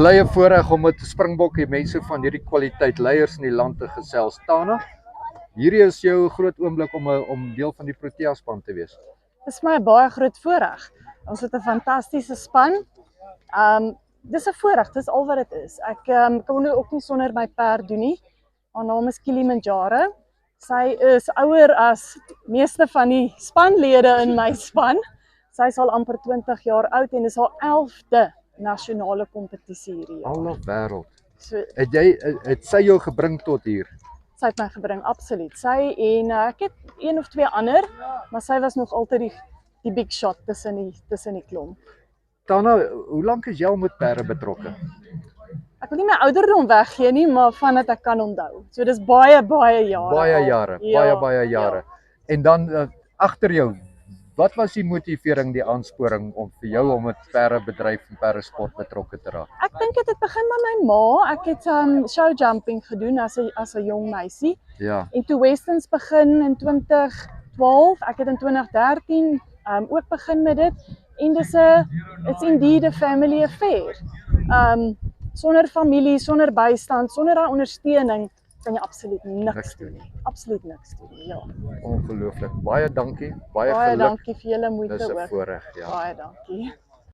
blye voorreg om met Springbok die mense van hierdie kwaliteit leiers in die land te gesels. Tana, hierdie is jou groot oomblik om deel van die Protea span te wees. Dit is my baie groot voorreg. Ons het 'n fantastiese span. Dis 'n voorreg, dis al wat dit is. Ek kan nou ook nie sonder my perd doen nie. Haar naam is Kilimanjaro. Sy is ouer as meeste van die spanlede in my span. Sy is al amper 20 jaar oud en dis haar 11de nasionale kompetisie hierdie jaar. Alle wêreld. So, Het sy jou gebring tot hier? sy het my gebring, absoluut. Sy en ek het een of twee ander, maar sy was nog altyd die big shot tussen die klomp. Tana, hoe lank is jy al met perde betrokke? Ek wil nie my ouderdom weggee nie, maar vandat ek kan onthou. So dis baie jare. Baie jare, Ja, baie jare. En dan agter jou, wat was die motivering, die aansporing om vir jou om met perdebedryf en perdesport betrokke te raak? Ek dink dit het begin by my ma. Ek het show jumping gedoen as 'n jong meisie. Ja. En toe Westons begin in 2012, ek het in 2013 ook begin met dit. En it's indeed a family affair. Sonder familie, sonder bystand, sonder daai ondersteuning kan jy absoluut niks doen nie. Absoluut niks doen nie. Ja. Ongelooflik. Baie dankie. Baie Baie geluk. dankie vir julle moeite Dis 'n ook. voorreg, ja. Baie dankie.